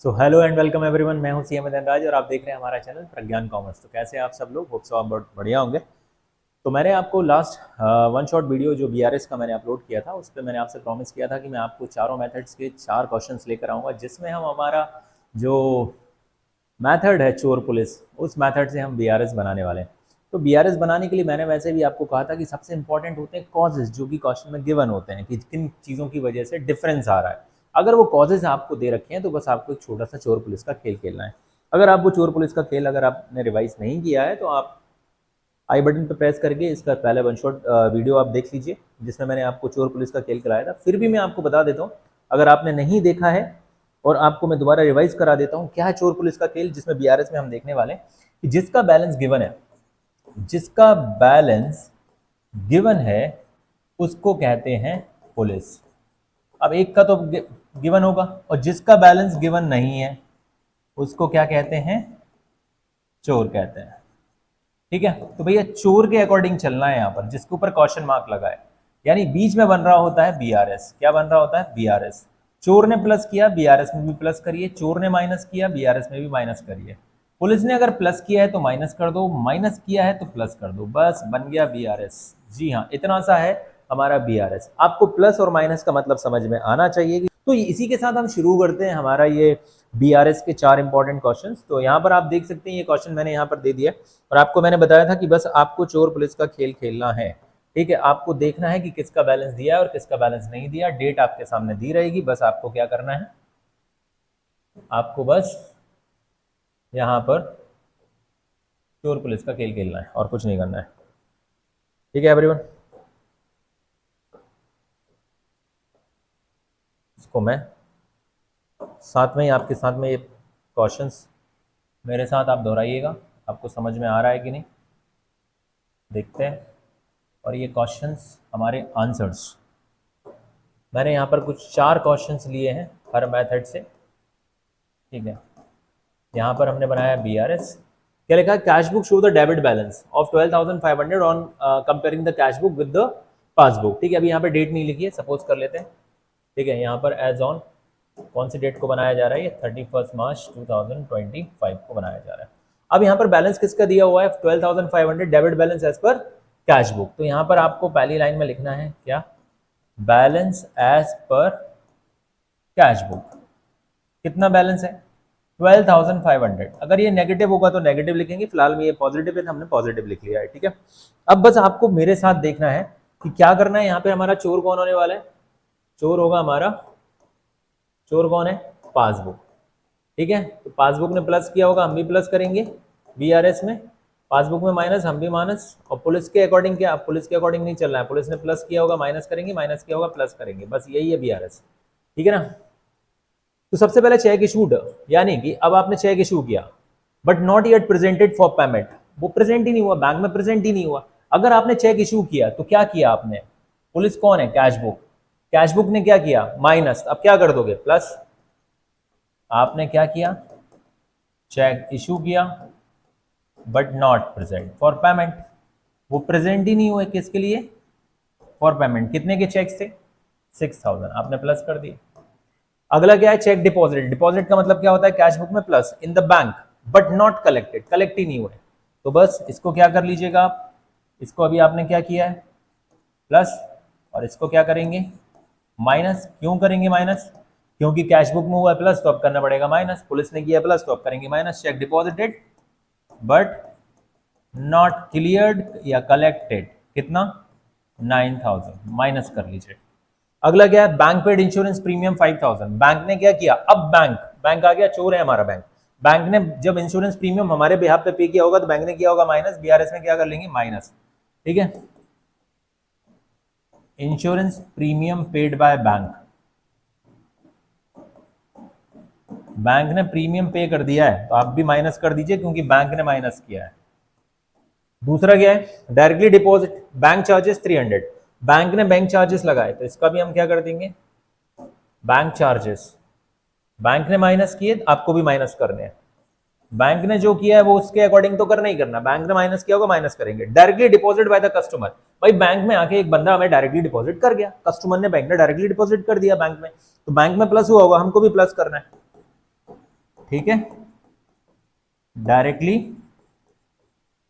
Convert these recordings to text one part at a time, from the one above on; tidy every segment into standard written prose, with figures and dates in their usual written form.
So hello and welcome everyone. मैं हूं CM Dhanraj और आप देख रहे हैं हमारा चैनल प्रज्ञान कॉमर्स। तो कैसे हैं आप सब लोग? होप सो आप बहुत बढ़िया होंगे। तो मैंने आपको लास्ट वन शॉट वीडियो जो बीआरएस का मैंने अपलोड किया था, उस पर मैंने आपसे प्रॉमिस किया था कि मैं आपको चारों मेथड्स के 4 क्वेश्चंस लेकर आऊँगा, जिसमें हम हमारा जो मेथड है चोर पुलिस, उस मेथड से हम बीआरएस बनाने वाले हैं। तो बीआरएस बनाने के लिए मैंने वैसे भी आपको कहा था कि सबसे इंपॉर्टेंट होते हैं कॉजेज, जो कि क्वेश्चन में गिवन होते हैं कि किन चीज़ों की वजह से डिफरेंस आ रहा है। अगर वो कॉजेज आपको दे रखे हैं तो बस आपको एक छोटा सा चोर पुलिस का खेल खेलना है। अगर आपको चोर पुलिस का खेल अगर आपने रिवाइज नहीं किया है तो आप आई बटन पर प्रेस करके इसका पहले वन शॉट वीडियो आप देख लीजिए, जिसमें मैंने आपको चोर पुलिस का खेल कराया था। फिर भी मैं आपको बता देता हूँ, अगर आपने नहीं देखा है और आपको मैं दोबारा रिवाइज करा देता हूँ क्या है चोर पुलिस का खेल, जिसमें बीआरएस में हम देखने वाले हैं कि जिसका बैलेंस गिवन है, जिसका बैलेंस गिवन है उसको कहते हैं पुलिस। अब एक का तो गिवन होगा और जिसका बैलेंस गिवन नहीं है उसको क्या कहते हैं? चोर कहते हैं। ठीक है, तो भैया चोर के अकॉर्डिंग चलना है यहाँ पर, जिसके ऊपर क्वेश्चन मार्क लगा है, यानी बीच में बन रहा होता है बीआरएस। क्या बन रहा होता है? बीआरएस। चोर ने प्लस किया, बीआरएस में भी प्लस करिए। चोर ने माइनस किया, बीआरएस में भी माइनस करिए। पुलिस ने अगर प्लस किया है तो माइनस कर दो, माइनस किया है तो प्लस कर दो, बस बन गया बीआरएस। जी हाँ, इतना सा है हमारा बीआरएस। आपको प्लस और माइनस का मतलब समझ में आना चाहिए। तो इसी के साथ हम शुरू करते हैं हमारा ये बीआरएस के 4 इंपॉर्टेंट क्वेश्चंस। तो यहाँ पर आप देख सकते हैं ये क्वेश्चन मैंने यहाँ पर दे दिया और आपको मैंने बताया था कि बस आपको चोर पुलिस का खेल खेलना है। ठीक है, आपको देखना है कि किसका बैलेंस दिया है और किसका बैलेंस नहीं दिया। डेट आपके सामने दी रहेगी, बस आपको क्या करना है, आपको बस यहाँ पर चोर पुलिस का खेल खेलना है और कुछ नहीं करना है। ठीक है एवरीवन, इसको मैं साथ में ही आपके साथ में ये क्वेश्चंस मेरे साथ आप दोहराइएगा, आपको समझ में आ रहा है कि नहीं, देखते हैं। और ये क्वेश्चंस हमारे आंसर्स, मैंने यहाँ पर कुछ 4 क्वेश्चंस लिए हैं हर मेथड से। ठीक है, यहाँ पर हमने बनाया बीआरएस। क्या लिखा है? Cash book show the debit balance of 12,500 on comparing the cash book with the passbook. ठीक है, अभी यहाँ पे डेट नहीं लिखी है, सपोज कर लेते हैं। ठीक है, यहाँ पर एज ऑन कौन सी डेट को बनाया जा रहा है? ये 31 मार्च 2025 को बनाया जा रहा है। अब यहाँ पर बैलेंस किसका दिया हुआ है? 12,500 debit balance as per cash book. तो यहाँ पर आपको पहली लाइन में लिखना है क्या? Balance as per cash book. कितना बैलेंस है? 12,500। अगर ये नेगेटिव होगा तो नेगेटिव लिखेंगे, फिलहाल में ये पॉजिटिव है तो हमने पॉजिटिव लिख लिया है। ठीक है, अब बस आपको मेरे साथ देखना है कि क्या करना है। यहाँ पे हमारा चोर कौन होने वाला है? चोर होगा हमारा, चोर कौन है? पासबुक। ठीक है, तो पासबुक ने प्लस किया होगा, हम भी प्लस करेंगे बीआरएस में। पासबुक में माइनस, हम भी माइनस। और पुलिस के अकॉर्डिंग क्या? पुलिस के अकॉर्डिंग नहीं चलना है, पुलिस ने प्लस किया होगा माइनस करेंगे, माइनस किया होगा प्लस करेंगे, बस यही है बीआरएस। ठीक है ना। तो सबसे पहले चेक इशूड, यानी कि अब आपने चेक इशू किया but not yet presented for payment, वो प्रेजेंट ही नहीं हुआ, बैंक में प्रेजेंट ही नहीं हुआ। अगर आपने चेक इशू किया तो क्या किया आपने? पुलिस कौन है? Cash book. कैश बुक ने क्या किया? माइनस। अब क्या कर दोगे? प्लस। आपने क्या किया? चेक इशू किया but not present for payment, वो प्रेजेंट ही नहीं हुए। किसके लिए? For payment. कितने के चेक थे? 6,000, आपने प्लस कर दिया। अगला क्या है? Check deposit. डिपॉजिट का मतलब क्या होता है? कैश बुक में plus in the bank but not collected, collect ही नहीं हुए। तो बस इसको क्या कर लीजिएगा आप, इसको अभी आपने क्या किया है? प्लस। और इसको क्या करेंगे? माइनस। क्यों करेंगे माइनस? क्योंकि कैश बुक में हुआ है प्लस तो अब करना पड़ेगा माइनस, पुलिस ने किया प्लस तो अब करेंगे minus. Check deposited but not cleared या कलेक्टेड, कितना? 9,000, माइनस कर लीजिए। अगला क्या है? Bank paid insurance premium 5,000। Bank ने क्या किया? अब बैंक आ गया, चोर है हमारा बैंक। बैंक ने जब इंश्योरेंस प्रीमियम हमारे बिहाफ पे पे किया होगा तो बैंक ने किया होगा माइनस, बीआरएस में क्या कर लेंगे? माइनस। ठीक है, insurance premium paid by bank, bank ने प्रीमियम पे कर दिया है तो आप भी माइनस कर दीजिए क्योंकि बैंक ने माइनस किया है। दूसरा क्या है? Directly deposit, bank charges 300, bank ने बैंक चार्जेस लगाए तो इसका भी हम क्या कर देंगे? Bank charges. बैंक ने माइनस किए, आपको भी माइनस करने हैं। बैंक ने जो किया है वो उसके अकॉर्डिंग तो करना ही करना, बैंक ने माइनस किया होगा माइनस करेंगे। Directly deposit by the customer, भाई बैंक में आके एक बंदा हमें डायरेक्टली डिपॉजिट कर गया, कस्टमर ने बैंक ने डायरेक्टली डिपॉजिट कर दिया बैंक में, तो बैंक में प्लस हुआ होगा, हमको भी प्लस करना है। ठीक है, directly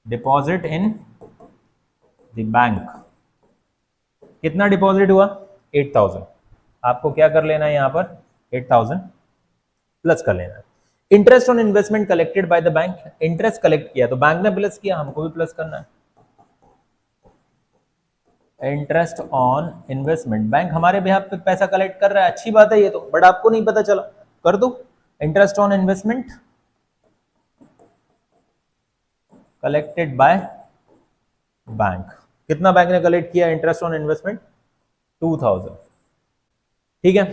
deposit in the bank. कितना डिपॉजिट हुआ? 8000। आपको क्या कर लेना है यहां पर? 8000 प्लस कर लेना है। Interest on investment collected by the bank, interest collect किया तो बैंक ने प्लस किया, हमको भी प्लस करना है। इंटरेस्ट ऑन इन्वेस्टमेंट, बैंक हमारे बिहाफ पे पैसा कलेक्ट कर रहा है, अच्छी बात है ये तो, बट आपको नहीं पता चला, कर दो। Interest on investment collected by bank, कितना बैंक ने कलेक्ट किया इंटरेस्ट ऑन इन्वेस्टमेंट? 2000। ठीक है,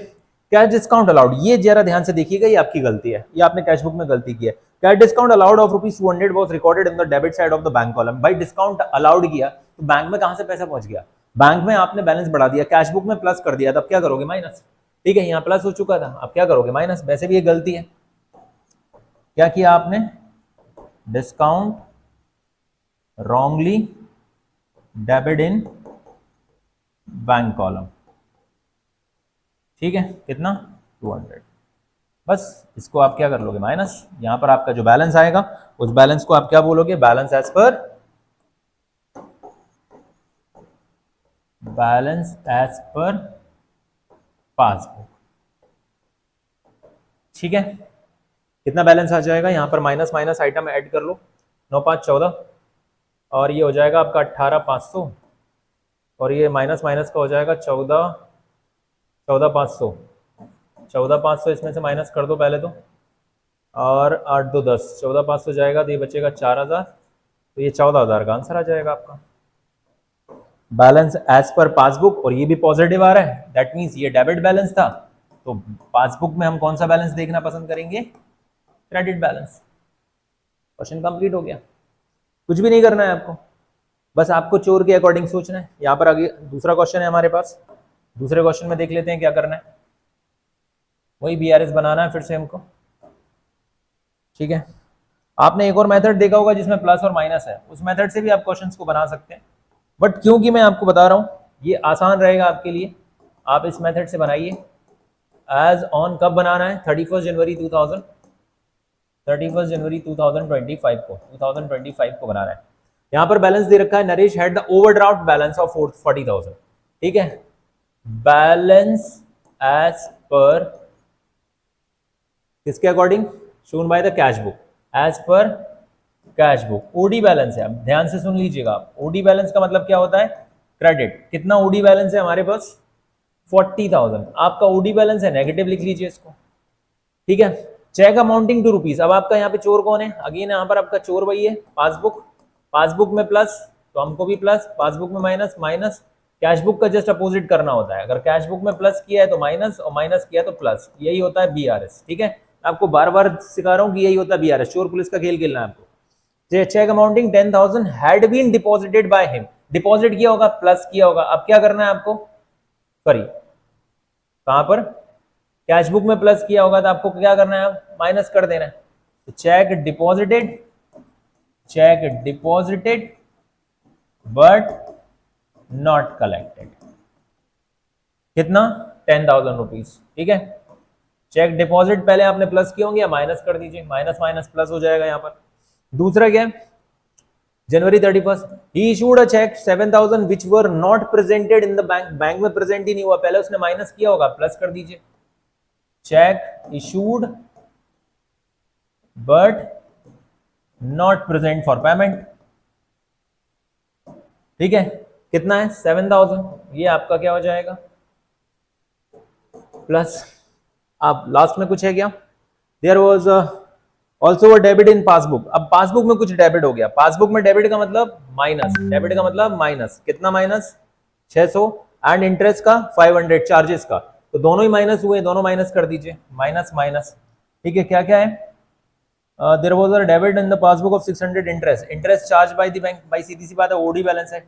कैश डिस्काउंट अलाउड, ये जरा ध्यान से देखिएगा, ये आपकी गलती है, ये आपने कैश बुक में गलती की है। Cash discount allowed of ₹200 was recorded in the debit side of the bank column. भाई डिस्काउंट अलाउड किया तो बैंक में कहां से पैसा पहुंच गया? बैंक में आपने बैलेंस बढ़ा दिया, कैश बुक में प्लस कर दिया, तब क्या करोगे? माइनस। ठीक है, यहां प्लस हो चुका था, अब क्या करोगे? माइनस। वैसे भी ये गलती है, क्या किया आपने? Discount wrongly debit in bank column. ठीक है, कितना? 200। बस इसको आप क्या कर लोगे? माइनस। यहां पर आपका जो बैलेंस आएगा उस बैलेंस को आप क्या बोलोगे? Balance as per passbook. ठीक है, कितना बैलेंस आ जाएगा? यहां पर माइनस माइनस आइटम ऐड कर लो, 9 5 14, और ये हो जाएगा आपका 18,500, और ये माइनस माइनस का हो जाएगा 14,500। 14,500 इसमें से माइनस कर दो पहले तो, और 8 2 10, 14,500 जाएगा तो ये बचेगा 4,000, तो ये 14,000 का आंसर आ जाएगा आपका। बैलेंस एज पर पासबुक, और ये भी पॉजिटिव आ रहा है, दैट मीन्स ये डेबिट बैलेंस था, तो पासबुक में हम कौन सा बैलेंस देखना पसंद करेंगे? Credit balance. क्वेश्चन कंप्लीट हो गया, कुछ भी नहीं करना है आपको, बस आपको चोर के अकॉर्डिंग सोचना है। यहाँ पर आगे दूसरा क्वेश्चन है हमारे पास, दूसरे क्वेश्चन में देख लेते हैं क्या करना है। वही बीआरएस बनाना है फिर से हमको। ठीक है, आपने एक और मेथड देखा होगा जिसमें प्लस और माइनस है, उस मेथड से भी आप क्वेश्चंस को बना सकते हैं, बट क्योंकि मैं आपको बता रहा हूं ये आसान रहेगा आपके लिए, आप इस मेथड से बनाइए। एज ऑन कब बनाना है? 31 जनवरी 2025 को बनाना है। यहां पर बैलेंस दे रखा है, Naresh had the overdraft balance of 40,000। ठीक है, बैलेंस एज पर किसके according? Shown by the cash book, as per cash book. OD balance है, अब ध्यान से सुन लीजिएगा आप, ओडी बैलेंस का मतलब क्या होता है? क्रेडिट। कितना ओडी बैलेंस है हमारे पास? 40,000। आपका ओडी बैलेंस है, नेगेटिव लिख लीजिए इसको। ठीक है, चेक अमाउंटिंग टू रुपीज। अब आपका यहाँ पे चोर कौन है? अगेन यहाँ पर आपका चोर वही है, पासबुक। पासबुक में प्लस तो हमको भी प्लस, पासबुक में माइनस, माइनस। कैश बुक का जस्ट अपोजिट करना होता है, अगर कैश बुक में प्लस किया है तो माइनस, और माइनस किया तो प्लस, यही होता है बीआरएस। ठीक है, आपको बार बार सिखा रहा हूँ कि यही होता है बीआरएस, चोर पुलिस का खेल खेलना है आपको। Cheque amounting 10,000 had been deposited by him, deposit किया होगा, प्लस किया होगा, अब क्या करना है आपको? सॉरी, कहां पर? कैश बुक में प्लस किया होगा तो आपको क्या करना है? माइनस कर देना है। तो check deposited but not collected. कितना? 10,000 रुपीज। ठीक है, चेक डिपॉजिट पहले आपने प्लस किए होंगे या माइनस कर दीजिए, माइनस माइनस प्लस हो जाएगा यहाँ पर। दूसरा क्या है? जनवरी 31 ही issued a cheque 7,000 which were not presented in the bank, bank में प्रेजेंट ही नहीं हुआ, पहले उसने माइनस किया होगा, प्लस कर दीजिए। Check issued but not present for payment. ठीक है, कितना है? 7,000, ये आपका क्या हो जाएगा? प्लस। अब लास्ट में कुछ है क्या? There was also debit in passbook. अब पासबुक में कुछ डेबिट हो गया, पासबुक में डेबिट का मतलब माइनस, डेबिट का मतलब माइनस। कितना माइनस? 600, एंड इंटरेस्ट का 500, चार्जेस का, तो दोनों ही माइनस हुए, दोनों माइनस कर दीजिए, माइनस माइनस। ठीक है, क्या क्या है? There was a debit in the passbook of 600 interest, interest charge by the bank, भाई सीधी सी बात है, ओडी बैलेंस है,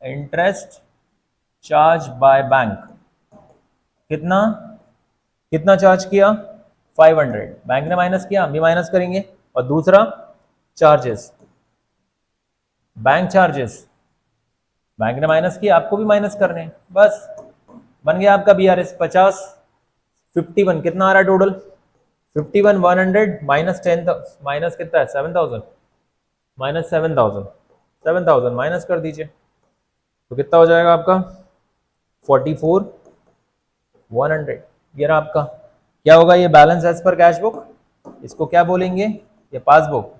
इंटरेस्ट चार्ज बाय बैंक। कितना कितना चार्ज किया? 500, बैंक ने माइनस किया, हम भी माइनस करेंगे। और दूसरा चार्जेस, बैंक चार्जेस, बैंक ने माइनस किया, आपको भी माइनस करने हैं, बस बन गया आपका बीआरएस। 50 51, कितना आ रहा है टोटल? 51,100 माइनस 10 माइनस कितना है 7,000 माइनस 7,000 माइनस कर दीजिए तो कितना हो जाएगा आपका 44,100। ये रहा आपका क्या होगा ये balance as per cash book, इसको क्या बोलेंगे ये passbook,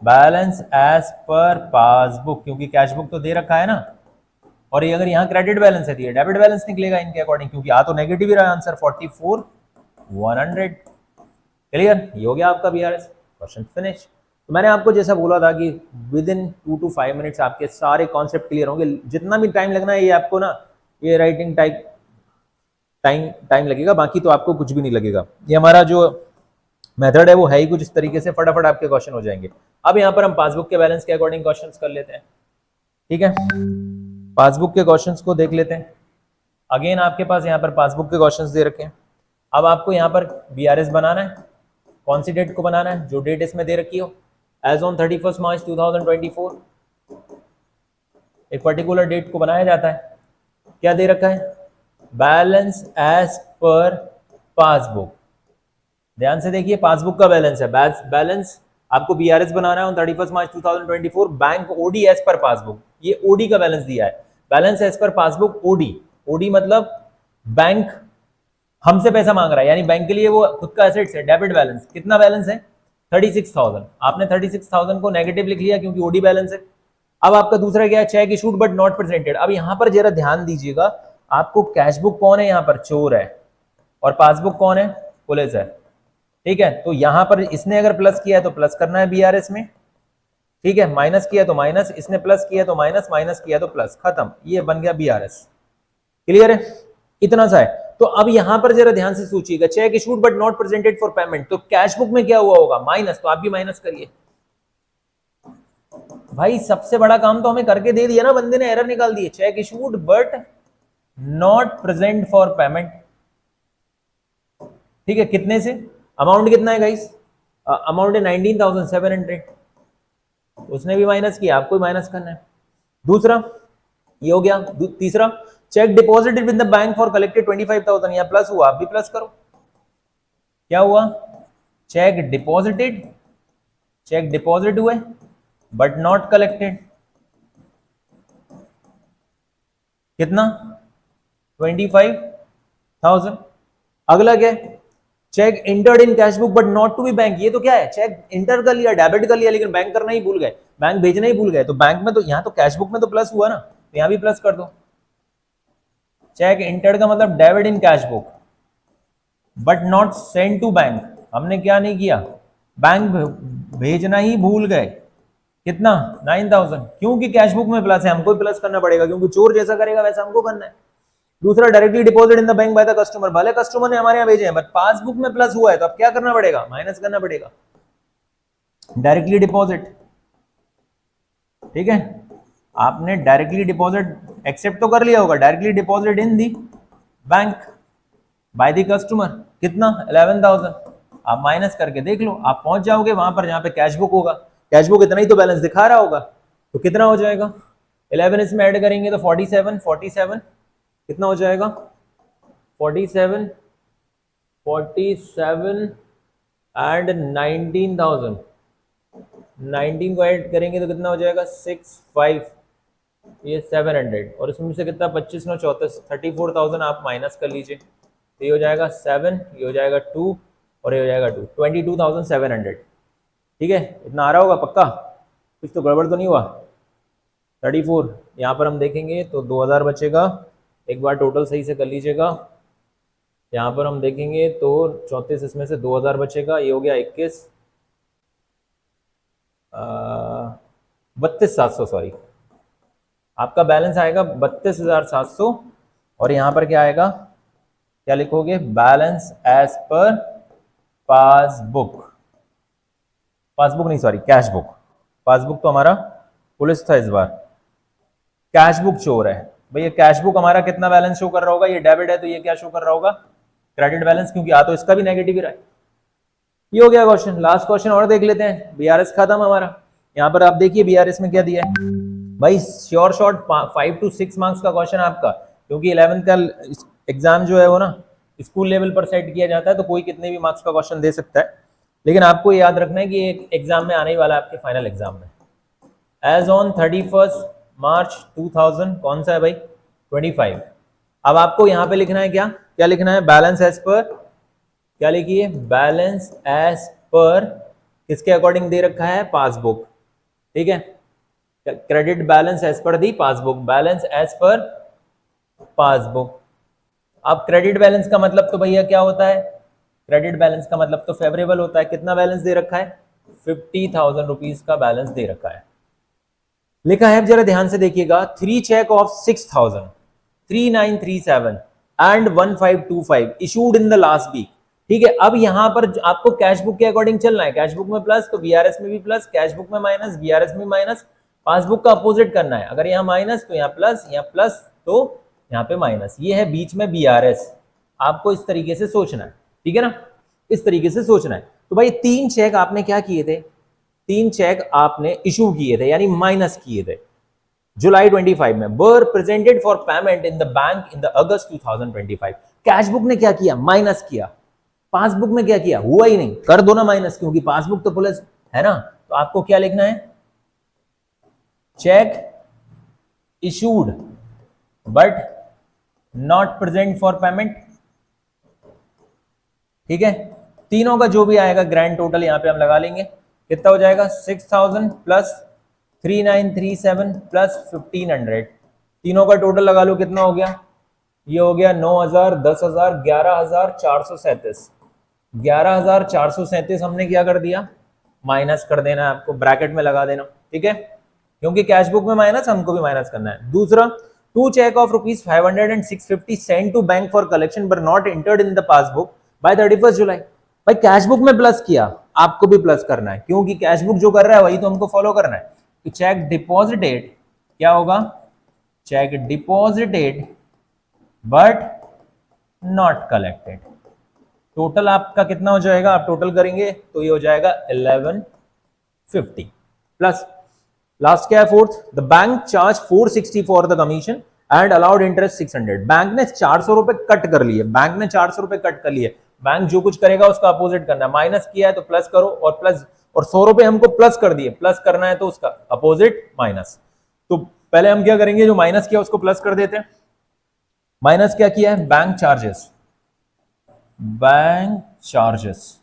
balance as per passbook, क्योंकि कैश बुक तो दे रखा है ना। और ये अगर यहाँ क्रेडिट बैलेंस है तो ये डेबिट बैलेंस निकलेगा इनके अकॉर्डिंग, क्योंकि आ तो नेगेटिव ही रहा आंसर 44,100। क्लियर, ये हो गया आपका बीआरएस, क्वेश्चन फिनिश। तो मैंने आपको जैसा बोला था कि विद इन 2 to 5 मिनट्स आपके सारे कॉन्सेप्ट क्लियर होंगे। जितना भी टाइम लगना है ये आपको ना ये राइटिंग टाइप टाइम लगेगा, बाकी तो आपको कुछ भी नहीं लगेगा। ये हमारा जो मेथड है वो है ही कुछ इस तरीके से, फटाफट आपके क्वेश्चन हो जाएंगे। अब यहाँ पर हम पासबुक के बैलेंस के अकॉर्डिंग क्वेश्चंस कर लेते हैं, ठीक है। पासबुक के क्वेश्चंस को देख लेते हैं। अगेन आपके पास यहाँ पर पासबुक के क्वेश्चंस दे रखे हैं। अब आपको यहाँ पर बीआरएस बनाना है, कौन सी डेट को बनाना है, जो डेट इसमें दे रखी हो, एज ऑन 31 मार्च 2024 एक पर्टिकुलर डेट को बनाया जाता है। क्या दे रखा है, बैलेंस एज पर पासबुक। ध्यान से देखिए, पासबुक का बैलेंस है, बैलेंस आपको बीआरएस बनाना है on 31 March 2024, bank OD as per passbook, ये ओडी का बैलेंस दिया है, balance as per passbook OD. OD मतलब बैंक हमसे पैसा मांग रहा है, यानी बैंक के लिए वो खुद का एसेट्स है, डेबिट बैलेंस। कितना बैलेंस है 36,000, आपने 36,000 को नेगेटिव लिख लिया क्योंकि ओडी बैलेंस है। अब आपका दूसरा क्या है, check issued but not presented. अब यहां पर जरा ध्यान दीजिएगा, आपको कैश बुक कौन है, यहां पर चोर है, और पासबुक कौन है, पुलिस है, ठीक है। तो यहां पर इसने अगर प्लस किया है तो प्लस करना है बीआरएस में, ठीक है, माइनस किया तो माइनस, इसने प्लस किया तो माइनस, माइनस किया तो प्लस, खत्म, ये बन गया बीआरएस। क्लियर है, इतना सा है। तो अब यहां पर जरा ध्यान से सोचिएगा, check issued but not presented for payment, तो कैश बुक में क्या हुआ होगा, माइनस, तो आप भी माइनस करिए। भाई सबसे बड़ा काम तो हमें करके दे दिया ना बंदे ने, एरर निकाल दी, cheque issued but not present for payment, ठीक है। कितने से, अमाउंट कितना है गाइस, अमाउंट है 19,700, उसने भी माइनस किया, आपको भी माइनस करना है। दूसरा ये हो गया। तीसरा, check deposited with the bank for collected 25,000, या प्लस हुआ, आप भी प्लस करो। क्या हुआ, चेक डिपॉजिट हुए बट नॉट कलेक्टेड, कितना 25,000। अगला क्या है, cheque entered in cash book but not to be bank, ये तो क्या है, चेक इंटर कर लिया, डेबिट कर लिया, लेकिन बैंक करना ही भूल गए, बैंक भेजना ही भूल गए। तो बैंक में तो यहां तो कैश बुक में तो प्लस हुआ ना, तो यहां भी प्लस कर दो। चेक इंटर्ड का मतलब debit in cash book but not sent to bank, हमने क्या नहीं किया, बैंक भेजना ही भूल गए, कितना 9,000, क्योंकि कैश बुक में प्लस है, हमको प्लस करना पड़ेगा, क्योंकि चोर जैसा करेगा वैसा हमको करना है। दूसरा, directly deposit in the bank by the customer, भले कस्टमर ने हमारे यहाँ भेजे हैं बट पासबुक में प्लस हुआ है, तो अब क्या करना पड़ेगा, माइनस करना पड़ेगा, डायरेक्टली डिपॉजिट, ठीक है। आपने डायरेक्टली डिपॉजिट एक्सेप्ट तो कर लिया होगा, directly deposit in the bank by the customer, कितना 11,000, आप माइनस करके देख लो, आप पहुंच जाओगे वहां पर जहां पे कैश बुक होगा, कैश बुक इतना ही तो बैलेंस दिखा रहा होगा, तो कितना हो जाएगा 11 इसमें ऐड करेंगे तो 47 कितना हो जाएगा 47 एंड 19,000, 19 को ऐड करेंगे तो कितना हो जाएगा 65, ये 700, और इसमें से कितना 25 9 34, 34,000 आप माइनस कर लीजिए, तो ये हो जाएगा 7, ये हो जाएगा 2 और ये हो जाएगा 2, 22,700, ठीक है। इतना आ रहा होगा पक्का, कुछ तो गड़बड़ तो नहीं हुआ। 34 यहाँ पर हम देखेंगे तो 2,000 बचेगा, एक बार टोटल सही से कर लीजिएगा। यहाँ पर हम देखेंगे तो 34 इसमें से 2,000 बचेगा, ये हो गया 21, 32,700, सॉरी, आपका बैलेंस आएगा 32,700, और यहाँ पर क्या आएगा, क्या लिखोगे, balance as per passbook, passbook नहीं सॉरी कैश बुक, पासबुक तो हमारा पुलिस था इस बार, कैश बुक चोर है। भैया कैश बुक हमारा कितना बैलेंस शो कर रहा होगा, ये डेबिट है तो ये क्या शो कर रहा होगा, क्रेडिट बैलेंस, क्योंकि आ तो इसका भी नेगेटिव ही रहा है। ये हो गया क्वेश्चन। लास्ट क्वेश्चन और देख लेते हैं, बीआरएस खत्म हमारा। यहाँ पर आप देखिए बीआरएस में क्या दिया है भाई, श्योर शॉर्ट 5 to 6 मार्क्स का क्वेश्चन आपका, क्योंकि 11th का एग्जाम जो है वो ना स्कूल लेवल पर सेट किया जाता है, तो कोई कितने भी मार्क्स का क्वेश्चन दे सकता है, लेकिन आपको याद रखना है कि एक एग्जाम में आने ही वाला है, आपके फाइनल एग्जाम में। एज ऑन 31 मार्च 2000, कौन सा है भाई, 25। अब आपको यहाँ पे लिखना है क्या क्या लिखना है, बैलेंस एज पर, क्या लिखिए, बैलेंस एज पर किसके अकॉर्डिंग दे रखा है, पासबुक, ठीक है, credit balance as per the passbook, balance as per passbook. अब क्रेडिट बैलेंस का मतलब तो भैया क्या होता है, क्रेडिट बैलेंस का मतलब तो फेवरेबल होता है। कितना बैलेंस दे रखा है, 50,000 रुपीज का बैलेंस दे रखा है, लिखा है, जरा ध्यान से देखिएगा, 3 cheque of 6,000, 3937 and 1525 issued in the last week, ठीक है। अब यहां पर आपको कैश बुक के अकॉर्डिंग चलना है, कैश बुक में प्लस तो बीआरएस में भी प्लस, कैश बुक में माइनस बीआरएस में माइनस, पासबुक का अपोजिट करना है, अगर यहाँ माइनस तो यहाँ प्लस तो यहाँ पे माइनस, ये है बीच में बीआरएस। आपको इस तरीके से सोचना है, ठीक है ना, इस तरीके से सोचना है। तो भाई 3 चेक आपने क्या किए थे, 3 चेक आपने इशू किए थे, यानी माइनस किए थे जुलाई 25 में, वर presented for payment in the bank in the August 2025। Cash book ने क्या किया, माइनस किया, पासबुक में क्या किया, हुआ ही नहीं, कर दो ना माइनस, क्योंकि पासबुक तो प्लस है ना। तो आपको क्या लिखना है, check issued but not present for payment, ठीक है। तीनों का जो भी आएगा ग्रैंड टोटल यहां पे हम लगा लेंगे, कितना हो जाएगा, 6,000 प्लस 3937 प्लस 1500, तीनों का टोटल लगा लो, कितना हो गया, ये हो गया 9,000, 10,000, 11,437, 11,437 हमने क्या कर दिया, माइनस कर देना है, आपको ब्रैकेट में लगा देना, ठीक है, क्योंकि कैश बुक में माइनस, हमको भी माइनस करना है। दूसरा, 2 cheque of ₹500 and 650 sent to bank for collection but not entered in the passbook by 31 July. भाई कैश बुक में प्लस किया, आपको भी प्लस करना है, क्योंकि कैश बुक जो कर रहा है वही तो हमको फॉलो करना है। तो चेक डिपॉजिटेड क्या होगा, check deposited but not collected. Total आपका कितना हो जाएगा, आप टोटल करेंगे तो ये हो जाएगा 1150 प्लस लास्ट क्या है, fourth, the bank charge 460 for the commission and allowed interest 600। Bank ने 400 रुपए कट कर लिए, बैंक ने 400 रुपए कट कर लिए, बैंक जो कुछ करेगा उसका अपोजिट करना है, माइनस किया है तो प्लस करो, और प्लस, और 100 रुपए हमको प्लस कर दिए, प्लस करना है तो उसका अपोजिट माइनस। तो पहले हम क्या करेंगे, जो माइनस किया उसको प्लस कर देते हैं। माइनस क्या किया है, बैंक चार्जेस, बैंक चार्जेस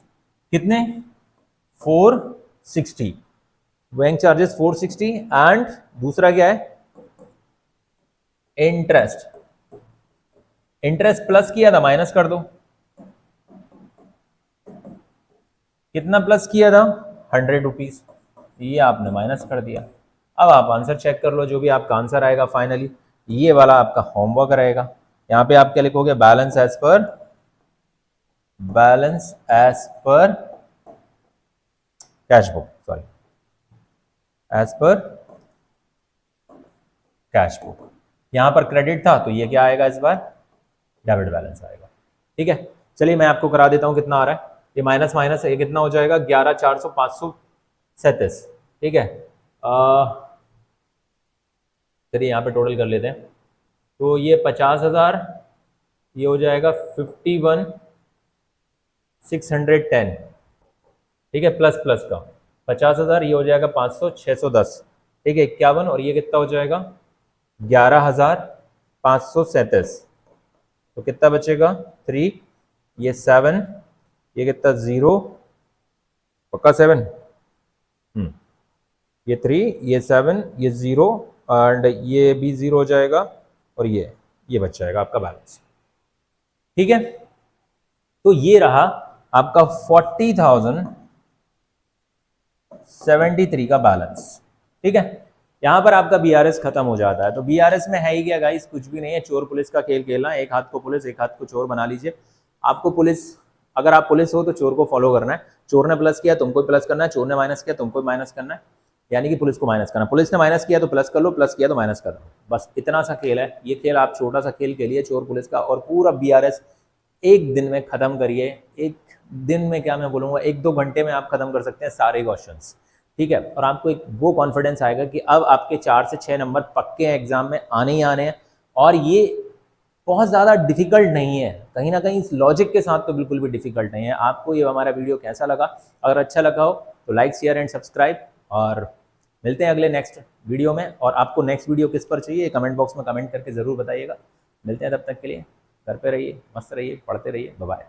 कितने, 460, बैंक चार्जेस 460 एंड दूसरा क्या है, इंटरेस्ट, इंटरेस्ट प्लस किया था, माइनस कर दो, कितना प्लस किया था, 100 रुपीज, ये आपने माइनस कर दिया। अब आप आंसर चेक कर लो, जो भी आपका आंसर आएगा फाइनली, ये वाला आपका होमवर्क रहेगा। यहां पे आप क्या लिखोगे, balance as per, balance as per cash book, sorry as per cash book, यहां पर क्रेडिट था तो ये क्या आएगा, इस बार डेबिट बैलेंस आएगा, ठीक है। चलिए मैं आपको करा देता हूं कितना आ रहा है, ये माइनस माइनस ये कितना हो जाएगा, 11,400 537, ठीक है। चलिए यहाँ पे टोटल कर लेते हैं, तो ये 50,000, ये हो जाएगा 51,610, ठीक है, प्लस प्लस का 50,000, ये हो जाएगा 500, 610, ठीक है, 51, और ये कितना हो जाएगा 11,537, तो कितना बचेगा 3, ये 7, ये कितना 0, पक्का 7, ये 3, ये 7, ये 0 एंड ये भी 0 हो जाएगा, और ये बच जाएगा आपका बैलेंस, ठीक है। तो ये रहा आपका 40,073 का बैलेंस, ठीक है। यहां पर आपका बीआरएस खत्म हो जाता है। तो बीआरएस में है ही क्या गाइस, कुछ भी नहीं है, चोर पुलिस का खेल खेलना, एक हाथ को पुलिस एक हाथ को चोर बना लीजिए। आपको पुलिस, अगर आप पुलिस हो तो चोर को फॉलो करना है, चोर ने प्लस किया तुमको प्लस करना है, चोर ने माइनस किया तुमको माइनस करना है, यानी कि पुलिस को माइनस करना, पुलिस ने माइनस किया तो प्लस कर लो, प्लस किया तो माइनस कर लो, बस इतना सा खेल है। ये खेल आप छोटा सा खेल खेलिए चोर पुलिस का, और पूरा बीआरएस एक दिन में खत्म करिए। एक दिन में क्या मैं बोलूँगा, 1-2 घंटे में आप खत्म कर सकते हैं सारे क्वेश्चंस, ठीक है। और आपको एक वो कॉन्फिडेंस आएगा कि अब आपके 4 से 6 नंबर पक्के हैं, एग्जाम में आने ही आने हैं। और ये बहुत ज़्यादा डिफ़िकल्ट नहीं है, कहीं ना कहीं इस लॉजिक के साथ तो बिल्कुल भी डिफ़िकल्ट नहीं है। आपको ये हमारा वीडियो कैसा लगा? अगर अच्छा लगा हो तो लाइक शेयर एंड सब्सक्राइब, और मिलते हैं अगले नेक्स्ट वीडियो में। और आपको नेक्स्ट वीडियो किस पर चाहिए कमेंट बॉक्स में कमेंट करके ज़रूर बताइएगा। मिलते हैं, तब तक के लिए घर पे रहिए, मस्त रहिए, पढ़ते रहिए, बाय बाय।